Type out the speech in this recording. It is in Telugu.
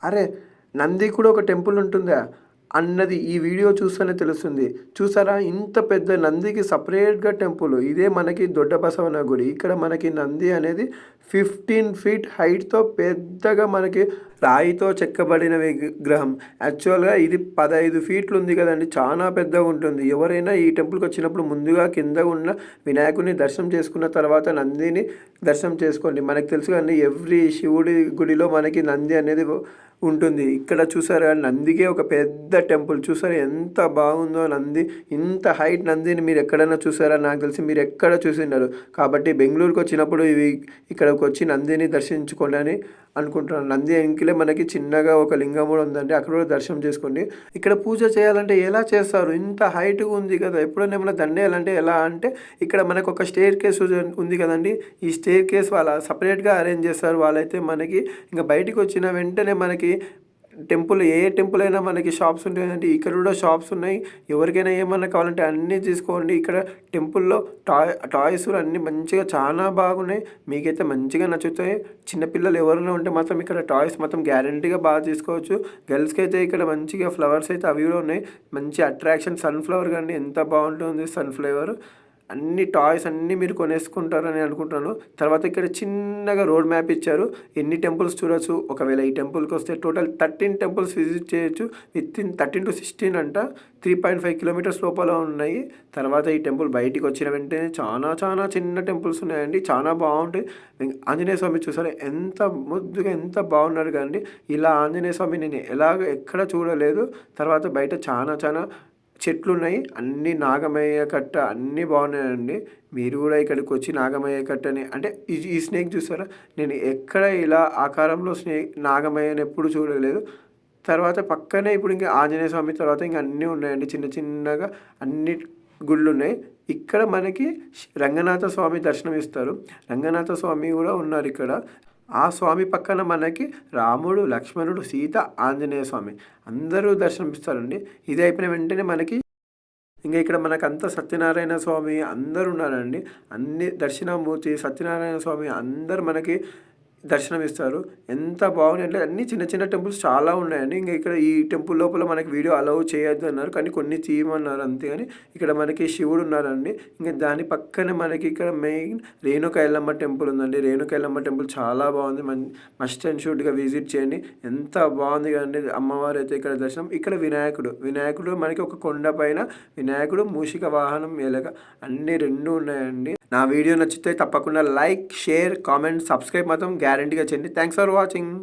అరే! నంది కూడా ఒక టెంపుల్ ఉంటుందా? అన్నది ఈ వీడియో చూస్తేనే తెలుస్తుంది. చూసారా? ఇంత పెద్ద నందికి సెపరేట్‌గా టెంపుల్. ఇదే మనకి దొడ్డ బసవన్న గుడి. ఇక్కడ మనకి నంది అనేది 15 ఫీట్ హైట్‌తో పెద్దగా మనకి రాయితో చెక్కబడిన విగ్రహం. యాక్చువల్‌గా ఇది 15 ఫీట్లు ఉంది కదండీ! చానా పెద్దగుంటుంది. ఎవరైనా ఈ టెంపుల్‌కొచ్చినప్పుడు ముందుగా కింద ఉన్న వినాయకుడిని దర్శనం చేసుకున్న తర్వాత నందిని దర్శనం చేసుకోండి. మనకు తెలుసు కదండీ! ఎవ్రి శివుడి గుడిలో మనకి నంది అనేది ఉంటుంది. ఇక్కడ చూసారా నందికే ఒక పెద్ద టెంపుల్. చూసారా ఎంత బాగుందో నంది. ఇంత హైట్ నందిని మీరు ఎక్కడైనా చూసారా? నాకు తెలిసి మీరు ఎక్కడ చూసుండరు. కాబట్టి బెంగుళూరుకొచ్చినప్పుడు ఇక్కడికొచ్చి నందిని దర్శించుకోండి అని అనుకుంటున్నాను. నంది ఎంకిలే మనకి చిన్నగా ఒక లింగం కూడా ఉందండి. అక్కడ కూడా దర్శనం చేసుకోండి. ఇక్కడ పూజ చేయాలంటే ఎలా చేస్తారు? ఇంత హైట్‌గా ఉంది కదా! ఎప్పుడైనా ఏమైనా దండేయాలంటే ఎలా అంటే ఇక్కడ మనకొక స్టేర్ కేస్ ఉంది కదండీ! ఈ స్టేర్ కేస్ సెపరేట్‌గా అరేంజ్ చేస్తారు. వాళ్ళైతే మనకి ఇంక బయటికొచ్చిన వెంటనే మనకి ఏ టెంపుల్ అయినా మనకి షాప్స్ ఉంటాయండి. ఇక్కడ కూడా షాప్స్ ఉన్నాయి. ఎవరికైనా ఏమన్నా కావాలంటే అన్నీ తీసుకోండి. ఇక్కడ టెంపుల్‌లో టాయ్స్ కూడా అన్నీ మంచిగా చాలా బాగున్నాయి. మీకైతే మంచిగా నచ్చుతాయి. చిన్న పిల్లలు ఎవరైనా ఉంటే మాత్రం ఇక్కడ టాయ్స్ మాత్రం గ్యారంటీగా బాగా తీసుకోవచ్చు. గర్ల్స్‌కైతే ఇక్కడ మంచిగా ఫ్లవర్స్ అయితే అవి కూడా ఉన్నాయి. మంచి అట్రాక్షన్ సన్‌ఫ్లవర్ గాని ఎంత బాగుంటుంది సన్‌ఫ్లవర్. అన్ని టాయ్స్ అన్నీ మీరు కొనేసుకుంటారని అనుకుంటున్నాను. తర్వాత ఇక్కడ చిన్నగా రోడ్ మ్యాప్ ఇచ్చారు. ఎన్ని టెంపుల్స్ చూడొచ్చు. ఒకవేళ ఈ టెంపుల్‌కొస్తే టోటల్ 13 టెంపుల్స్ విజిట్ చేయొచ్చు. వితిన్ 13-16 అంట. 3.5 కిలోమీటర్స్ లోపల ఉన్నాయి. తర్వాత ఈ టెంపుల్ బయటికొచ్చిన వెంటనే చాలా చిన్న టెంపుల్స్ ఉన్నాయండి. చాలా బాగుంటాయి. ఆంజనేయ స్వామి చూసారా ఎంత ముద్దుగా ఎంత బాగున్నారు కదండీ. ఇలా ఆంజనేయ స్వామి నేను ఎక్కడ చూడలేదు. తర్వాత బయట చాలా చెట్లున్నాయి. అన్నీ నాగమయ్య కట్ట అన్నీ బాగున్నాయండి. మీరు కూడా ఇక్కడికొచ్చి నాగమయ్య కట్టని అంటే ఈ స్నేక్ చూసారా? నేను ఎక్కడ ఇలా ఆకారంలో నాగమయ్యని ఎప్పుడు చూడలేదు. తర్వాత పక్కనే ఇప్పుడు ఇంకా ఆంజనేయ స్వామి తర్వాత ఇంక అన్నీ ఉన్నాయండి. చిన్నగా అన్ని గుళ్ళున్నాయి. ఇక్కడ మనకి రంగనాథ స్వామి దర్శనం ఇస్తారు. రంగనాథ స్వామి కూడా ఉన్నారిక్కడ. ఆ స్వామి పక్కన మనకి రాముడు, లక్ష్మణుడు, సీత, ఆంజనేయ స్వామి అందరూ దర్శనమిస్తారండి. ఇది అయిపోయిన వెంటనే మనకి ఇక్కడ మనకంతా సత్యనారాయణ స్వామి అందరూ ఉన్నారండి. అన్ని దక్షిణామూర్తి, సత్యనారాయణ స్వామి అందరూ మనకి దర్శనమిస్తారు. ఎంత బాగున్నాయంటే అన్నీ చిన్న టెంపుల్స్ చాలా ఉన్నాయండి. ఇక్కడ ఈ టెంపుల్ లోపల మనకి వీడియో అలౌ చేయొద్దు అన్నారు. కానీ కొన్ని తీయమన్నారు అంతే గాని ఇక్కడ మనకి శివుడు ఉన్నారండి. దాని పక్కనే మనకి ఇక్కడ మెయిన్ రేణుక ఎల్లమ్మ టెంపుల్ ఉందండి. రేణుక ఎల్లమ్మ టెంపుల్ చాలా బాగుంది. మస్ట్ అండ్ షుడ్‌గా విజిట్ చేయండి. ఎంత బాగుంది కదండీ అమ్మవారు అయితే ఇక్కడ దర్శనం. ఇక్కడ వినాయకుడు మనకి ఒక కొండ పైన వినాయకుడు, మూషిక వాహనం ఎలగ అన్నీ 2 ఉన్నాయండి. నా వీడియో నచ్చితే తప్పకుండా లైక్, షేర్, కామెంట్, సబ్స్క్రైబ్ మాత్రం గ్యారంటీగా చేయండి. Thanks for watching.